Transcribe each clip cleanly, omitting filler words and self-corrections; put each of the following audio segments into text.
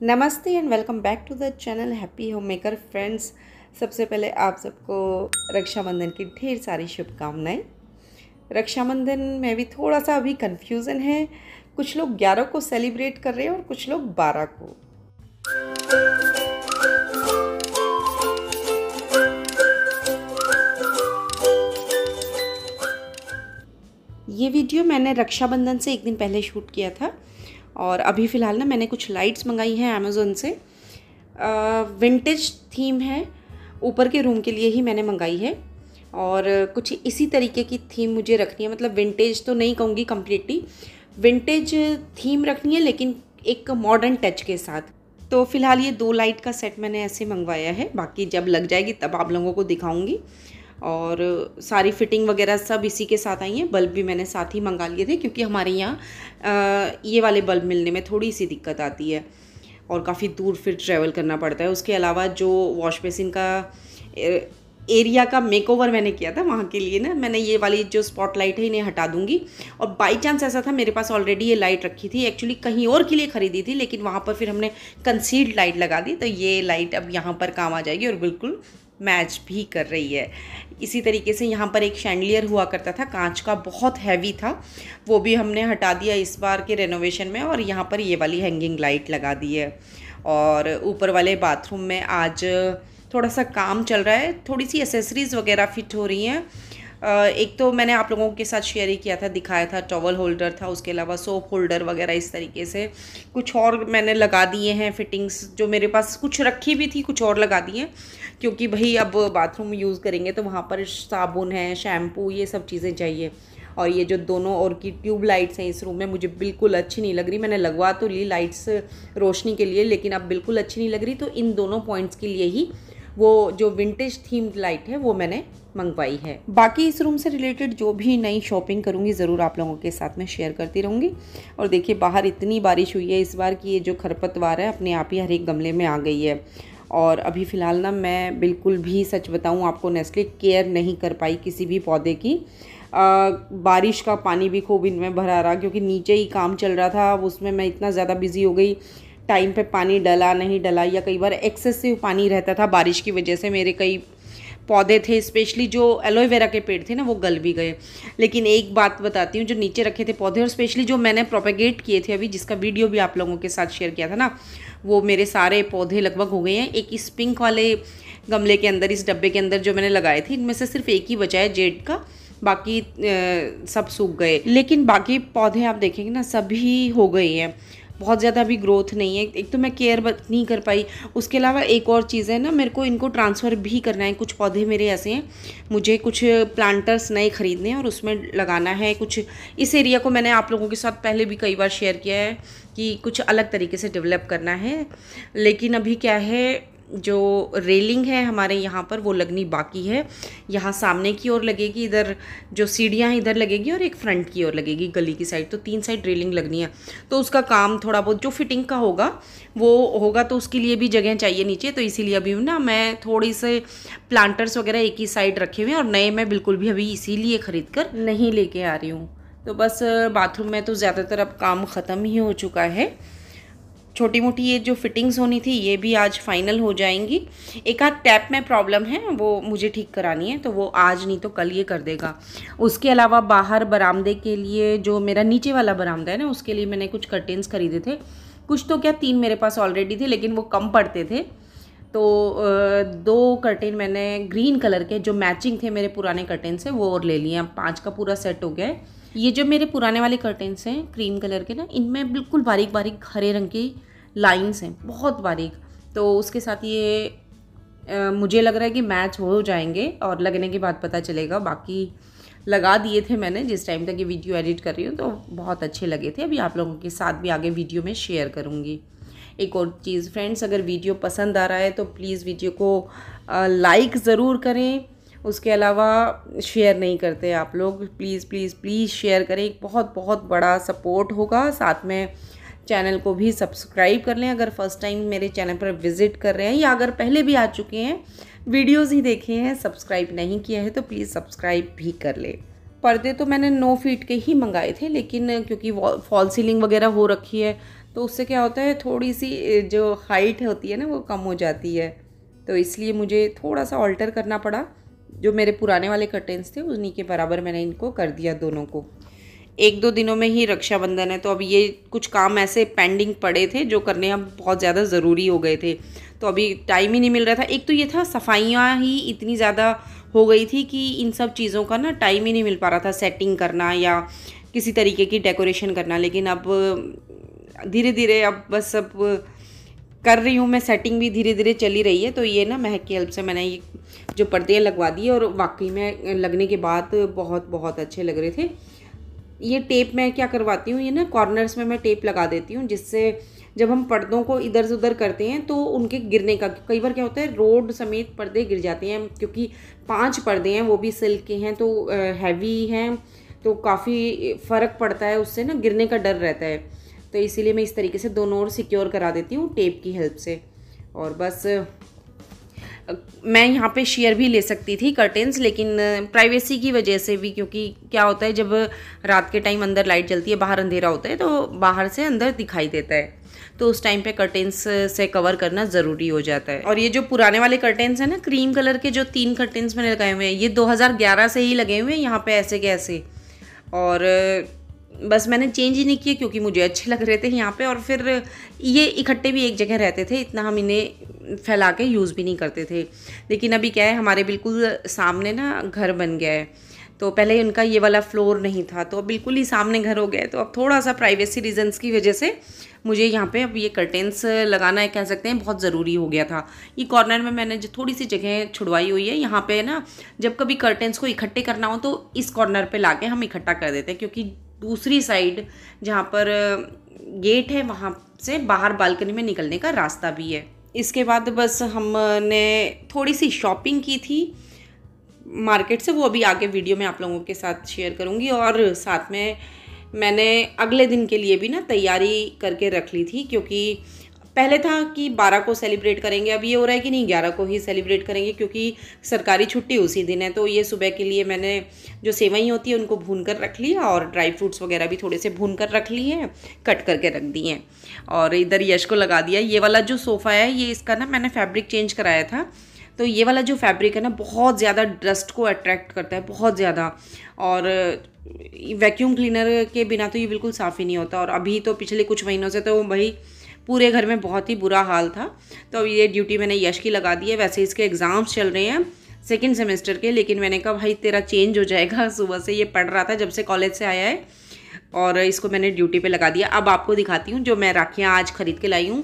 नमस्ते and welcome back to the channel happy home maker friends. सबसे पहले आप सबको रक्षाबंधन की ढेर सारी शुभकामनाएं। रक्षाबंधन में भी थोड़ा सा अभी कन्फ्यूज़न है। कुछ लोग 11 को सेलिब्रेट कर रहे हैं और कुछ लोग 12 को। ये वीडियो मैंने रक्षाबंधन से एक दिन पहले शूट किया था और अभी फ़िलहाल ना मैंने कुछ लाइट्स मंगाई हैं अमेज़ोन से। विंटेज थीम है, ऊपर के रूम के लिए ही मैंने मंगाई है और कुछ इसी तरीके की थीम मुझे रखनी है। मतलब विंटेज तो नहीं कहूँगी, कम्प्लीटली विंटेज थीम रखनी है लेकिन एक मॉडर्न टच के साथ। तो फ़िलहाल ये 2 लाइट का सेट मैंने ऐसे मंगवाया है, बाकी जब लग जाएगी तब आप लोगों को दिखाऊंगी। और सारी फिटिंग वगैरह सब इसी के साथ आई हैं। बल्ब भी मैंने साथ ही मंगा लिए थे क्योंकि हमारे यहाँ ये वाले बल्ब मिलने में थोड़ी सी दिक्कत आती है और काफ़ी दूर फिर ट्रैवल करना पड़ता है। उसके अलावा जो वॉश बेसिन का एरिया का मेकओवर मैंने किया था, वहाँ के लिए ना मैंने ये वाली जो स्पॉट लाइट है इन्हें हटा दूंगी। और बाई चांस ऐसा था मेरे पास ऑलरेडी ये लाइट रखी थी, एक्चुअली कहीं और के लिए ख़रीदी थी, लेकिन वहाँ पर फिर हमने कंसील्ड लाइट लगा दी, तो ये लाइट अब यहाँ पर काम आ जाएगी और बिल्कुल मैच भी कर रही है। इसी तरीके से यहाँ पर एक शैंडलियर हुआ करता था कांच का, बहुत हैवी था, वो भी हमने हटा दिया इस बार के रेनोवेशन में और यहाँ पर ये वाली हैंगिंग लाइट लगा दी है। और ऊपर वाले बाथरूम में आज थोड़ा सा काम चल रहा है, थोड़ी सी एसेसरीज़ वगैरह फिट हो रही हैं। एक तो मैंने आप लोगों के साथ शेयर ही किया था, दिखाया था, टॉवल होल्डर था, उसके अलावा सोप होल्डर वगैरह इस तरीके से कुछ और मैंने लगा दिए हैं फिटिंग्स। जो मेरे पास कुछ रखी भी थी कुछ और लगा दी हैं, क्योंकि भाई अब बाथरूम यूज़ करेंगे तो वहाँ पर साबुन है, शैम्पू, ये सब चीज़ें चाहिए। और ये जो दोनों और की ट्यूब लाइट्स हैं इस रूम में मुझे बिल्कुल अच्छी नहीं लग रही। मैंने लगवा तो ली लाइट्स रोशनी के लिए, लेकिन अब बिल्कुल अच्छी नहीं लग रही, तो इन दोनों पॉइंट्स के लिए ही वो जो विंटेज थीम्ड लाइट है वो मैंने मंगवाई है। बाकी इस रूम से रिलेटेड जो भी नई शॉपिंग करूँगी ज़रूर आप लोगों के साथ में शेयर करती रहूँगी। और देखिए बाहर इतनी बारिश हुई है इस बार कि ये जो खरपतवार है अपने आप ही हर एक गमले में आ गई है। और अभी फ़िलहाल ना मैं बिल्कुल भी सच बताऊँ आपको नेस्ले केयर नहीं कर पाई किसी भी पौधे की। बारिश का पानी भी खूब इनमें भरा रहा क्योंकि नीचे ही काम चल रहा था, उसमें मैं इतना ज़्यादा बिजी हो गई, टाइम पे पानी डला नहीं डला, या कई बार एक्सेसिव पानी रहता था बारिश की वजह से। मेरे कई पौधे थे, स्पेशली जो एलोवेरा के पेड़ थे ना, वो गल भी गए। लेकिन एक बात बताती हूँ, जो नीचे रखे थे पौधे और स्पेशली जो मैंने प्रोपेगेट किए थे अभी, जिसका वीडियो भी आप लोगों के साथ शेयर किया था ना, वो मेरे सारे पौधे लगभग हो गए हैं। एक इस पिंक वाले गमले के अंदर, इस डब्बे के अंदर जो मैंने लगाए थे, इनमें से सिर्फ एक ही बचा है जेड का, बाकी सब सूख गए। लेकिन बाकी पौधे आप देखेंगे ना सभी हो गए हैं, बहुत ज़्यादा अभी ग्रोथ नहीं है। एक तो मैं केयर नहीं कर पाई, उसके अलावा एक और चीज़ है ना, मेरे को इनको ट्रांसफ़र भी करना है। कुछ पौधे मेरे ऐसे हैं, मुझे कुछ प्लांटर्स नए ख़रीदने हैं और उसमें लगाना है कुछ। इस एरिया को मैंने आप लोगों के साथ पहले भी कई बार शेयर किया है कि कुछ अलग तरीके से डेवलप करना है, लेकिन अभी क्या है, जो रेलिंग है हमारे यहाँ पर वो लगनी बाकी है। यहाँ सामने की ओर लगेगी, इधर जो सीढ़ियाँ हैं इधर लगेगी और एक फ्रंट की ओर लगेगी गली की साइड, तो 3 साइड रेलिंग लगनी है। तो उसका काम थोड़ा बहुत जो फिटिंग का होगा वो होगा, तो उसके लिए भी जगह चाहिए नीचे, तो इसीलिए अभी ना मैं थोड़ी से प्लांटर्स वगैरह एक ही साइड रखे हुए हैं और नए मैं बिल्कुल भी अभी इसीलिए ख़रीद कर नहीं लेके आ रही हूँ। तो बस बाथरूम में तो ज़्यादातर अब काम ख़त्म ही हो चुका है। छोटी मोटी ये जो फिटिंग्स होनी थी ये भी आज फाइनल हो जाएंगी। एक आध टैप में प्रॉब्लम है, वो मुझे ठीक करानी है, तो वो आज नहीं तो कल ये कर देगा। उसके अलावा बाहर बरामदे के लिए, जो मेरा नीचे वाला बरामदा है ना, उसके लिए मैंने कुछ कर्टेन्स खरीदे थे। कुछ तो क्या 3 मेरे पास ऑलरेडी थे, लेकिन वो कम पड़ते थे, तो 2 कर्टेन मैंने ग्रीन कलर के जो मैचिंग थे मेरे पुराने कर्टेन से वो और ले लिए। अब 5 का पूरा सेट हो गया है। ये जो मेरे पुराने वाले कर्टेन्स हैं क्रीम कलर के ना, इनमें बिल्कुल बारीक बारीक हरे रंग की लाइंस हैं, बहुत बारीक, तो उसके साथ ये मुझे लग रहा है कि मैच हो जाएंगे और लगने के बाद पता चलेगा। बाकी लगा दिए थे मैंने जिस टाइम तक ये वीडियो एडिट कर रही हूँ, तो बहुत अच्छे लगे थे। अभी आप लोगों के साथ भी आगे वीडियो में शेयर करूँगी। एक और चीज़ फ्रेंड्स, अगर वीडियो पसंद आ रहा है तो प्लीज़ वीडियो को लाइक ज़रूर करें। उसके अलावा शेयर नहीं करते आप लोग, प्लीज़ प्लीज़ प्लीज़ शेयर करें, एक बहुत बहुत बड़ा सपोर्ट होगा। साथ में चैनल को भी सब्सक्राइब कर लें अगर फर्स्ट टाइम मेरे चैनल पर विज़िट कर रहे हैं, या अगर पहले भी आ चुके हैं, वीडियोस ही देखे हैं, सब्सक्राइब नहीं किया है तो प्लीज़ सब्सक्राइब भी कर लें। पर्दे तो मैंने 9 फीट के ही मंगाए थे, लेकिन क्योंकि फॉल सीलिंग वगैरह हो रखी है तो उससे क्या होता है थोड़ी सी जो हाइट होती है ना वो कम हो जाती है, तो इसलिए मुझे थोड़ा सा ऑल्टर करना पड़ा। जो मेरे पुराने वाले कर्टेन्स थे उन्हीं के बराबर मैंने इनको कर दिया दोनों को। 1-2 दिनों में ही रक्षाबंधन है, तो अब ये कुछ काम ऐसे पेंडिंग पड़े थे जो करने अब बहुत ज़्यादा ज़रूरी हो गए थे, तो अभी टाइम ही नहीं मिल रहा था। एक तो ये था सफाइयाँ ही इतनी ज़्यादा हो गई थी कि इन सब चीज़ों का ना टाइम ही नहीं मिल पा रहा था, सेटिंग करना या किसी तरीके की डेकोरेशन करना। लेकिन अब धीरे धीरे अब बस अब कर रही हूँ मैं, सेटिंग भी धीरे धीरे चली रही है। तो ये ना महक की हेल्प से मैंने ये जो पर्दे लगवा दिए और वाकई में लगने के बाद बहुत बहुत अच्छे लग रहे थे। ये टेप मैं क्या करवाती हूँ, ये ना कॉर्नर्स में मैं टेप लगा देती हूँ, जिससे जब हम पर्दों को इधर से उधर करते हैं तो उनके गिरने का, कई बार क्या होता है रोड समेत पर्दे गिर जाते हैं, क्योंकि 5 पर्दे हैं वो भी सिल्क के हैं, तो हैवी हैं, तो काफ़ी फ़र्क पड़ता है, उससे ना गिरने का डर रहता है। तो इसीलिए मैं इस तरीके से दोनों ओर सिक्योर करा देती हूँ टेप की हेल्प से। और बस मैं यहाँ पे शेयर भी ले सकती थी कर्टेन्स, लेकिन प्राइवेसी की वजह से भी, क्योंकि क्या होता है जब रात के टाइम अंदर लाइट जलती है, बाहर अंधेरा होता है, तो बाहर से अंदर दिखाई देता है, तो उस टाइम पे कर्टेन्स से कवर करना ज़रूरी हो जाता है। और ये जो पुराने वाले कर्टेन्स हैं ना, क्रीम कलर के जो 3 कर्टेन्स मैंने लगाए हुए हैं, ये 2011 से ही लगे हुए हैं यहाँ पे ऐसे के ऐसे, और बस मैंने चेंज ही नहीं किए क्योंकि मुझे अच्छे लग रहे थे यहाँ पे। और फिर ये इकट्ठे भी एक जगह रहते थे, इतना हम इन्हें फैला के यूज़ भी नहीं करते थे। लेकिन अभी क्या है, हमारे बिल्कुल सामने ना घर बन गया है, तो पहले उनका ये वाला फ्लोर नहीं था, तो अब बिल्कुल ही सामने घर हो गया है, तो अब थोड़ा सा प्राइवेसी रीजंस की वजह से मुझे यहाँ पे अब ये कर्टेन्स लगाना कह सकते हैं बहुत ज़रूरी हो गया था। ये कॉर्नर में मैंने जो थोड़ी सी जगह छुड़वाई हुई है, यहाँ पे ना जब कभी कर्टेन्स को इकट्ठे करना हो तो इस कॉर्नर पे लाके हम इकट्ठा कर देते हैं, क्योंकि दूसरी साइड जहाँ पर गेट है वहाँ से बाहर बालकनी में निकलने का रास्ता भी है। इसके बाद बस हमने थोड़ी सी शॉपिंग की थी मार्केट से, वो अभी आगे वीडियो में आप लोगों के साथ शेयर करूँगी। और साथ में मैंने अगले दिन के लिए भी ना तैयारी करके रख ली थी, क्योंकि पहले था कि 12 को सेलिब्रेट करेंगे, अब ये हो रहा है कि नहीं 11 को ही सेलिब्रेट करेंगे, क्योंकि सरकारी छुट्टी उसी दिन है। तो ये सुबह के लिए मैंने जो सेवई होती है उनको भून कर रख लिया, और ड्राई फ्रूट्स वगैरह भी थोड़े से भून कर रख लिए हैं, कट करके रख दिए हैं। और इधर यश को लगा दिया। ये वाला जो सोफ़ा है, ये इसका ना मैंने फैब्रिक चेंज कराया था, तो ये वाला जो फैब्रिक है ना बहुत ज़्यादा डस्ट को अट्रैक्ट करता है, बहुत ज़्यादा, और वैक्यूम क्लीनर के बिना तो ये बिल्कुल साफ़ ही नहीं होता। और अभी तो पिछले कुछ महीनों से तो भाई पूरे घर में बहुत ही बुरा हाल था। तो अब ये ड्यूटी मैंने यश की लगा दी है। वैसे इसके एग्ज़ाम्स चल रहे हैं 2nd सेमेस्टर के, लेकिन मैंने कहा भाई तेरा चेंज हो जाएगा, सुबह से ये पढ़ रहा था जब से कॉलेज से आया है, और इसको मैंने ड्यूटी पे लगा दिया। अब आपको दिखाती हूँ जो मैं राखियाँ आज ख़रीद के लाई हूँ।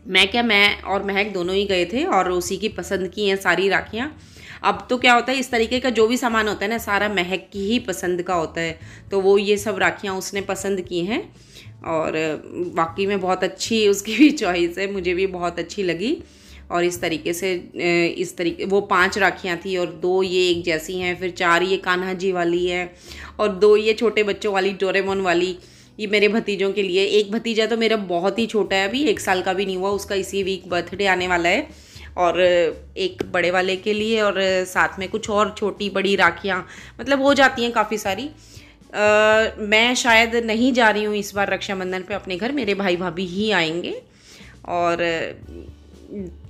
मैं और महक दोनों ही गए थे और उसी की पसंद की हैं सारी राखियाँ। अब तो क्या होता है, इस तरीके का जो भी सामान होता है ना सारा महक की ही पसंद का होता है, तो वो ये सब राखियाँ उसने पसंद की हैं, और वाकई में बहुत अच्छी उसकी भी चॉइस है, मुझे भी बहुत अच्छी लगी। और इस तरीके वो 5 राखियाँ थी, और 2 ये एक जैसी हैं, फिर 4 ये कान्हा जी वाली है, और 2 ये छोटे बच्चों वाली डोरेमोन वाली, ये मेरे भतीजों के लिए। एक भतीजा तो मेरा बहुत ही छोटा है, अभी 1 साल का भी नहीं हुआ, उसका इसी वीक बर्थडे आने वाला है, और एक बड़े वाले के लिए, और साथ में कुछ और छोटी बड़ी राखियाँ मतलब हो जाती हैं काफ़ी सारी। मैं शायद नहीं जा रही हूँ इस बार रक्षाबंधन पे अपने घर, मेरे भाई भाभी ही आएंगे, और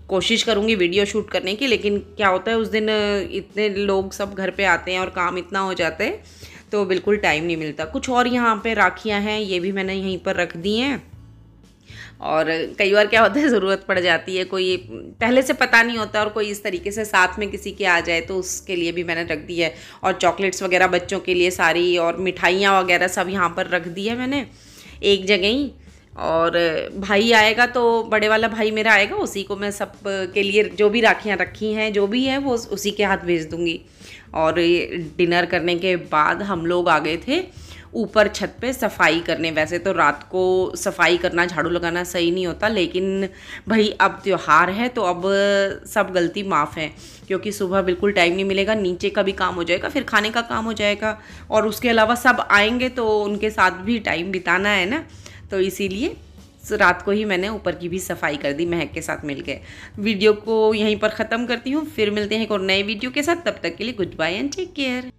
कोशिश करूँगी वीडियो शूट करने की। लेकिन क्या होता है उस दिन इतने लोग सब घर पे आते हैं और काम इतना हो जाता है, तो बिल्कुल टाइम नहीं मिलता। कुछ और यहाँ पे राखियाँ हैं, ये भी मैंने यहीं पर रख दी हैं। और कई बार क्या होता है ज़रूरत पड़ जाती है, कोई पहले से पता नहीं होता और कोई इस तरीके से साथ में किसी के आ जाए, तो उसके लिए भी मैंने रख दी है। और चॉकलेट्स वगैरह बच्चों के लिए सारी, और मिठाइयाँ वगैरह सब यहाँ पर रख दी है मैंने एक जगह ही। और भाई आएगा तो बड़े वाला भाई मेरा आएगा, उसी को मैं सब के लिए जो भी राखियाँ रखी हैं जो भी है वो उसी के हाथ भेज दूँगी। और डिनर करने के बाद हम लोग आ गए थे ऊपर छत पे सफाई करने। वैसे तो रात को सफाई करना, झाड़ू लगाना सही नहीं होता, लेकिन भाई अब त्योहार है तो अब सब गलती माफ़ है, क्योंकि सुबह बिल्कुल टाइम नहीं मिलेगा, नीचे का भी काम हो जाएगा, फिर खाने का काम हो जाएगा, और उसके अलावा सब आएंगे तो उनके साथ भी टाइम बिताना है ना, तो इसीलिए रात को ही मैंने ऊपर की भी सफाई कर दी महक के साथ मिलके। वीडियो को यहीं पर ख़त्म करती हूँ, फिर मिलते हैं एक और नए वीडियो के साथ। तब तक के लिए goodbye and take care.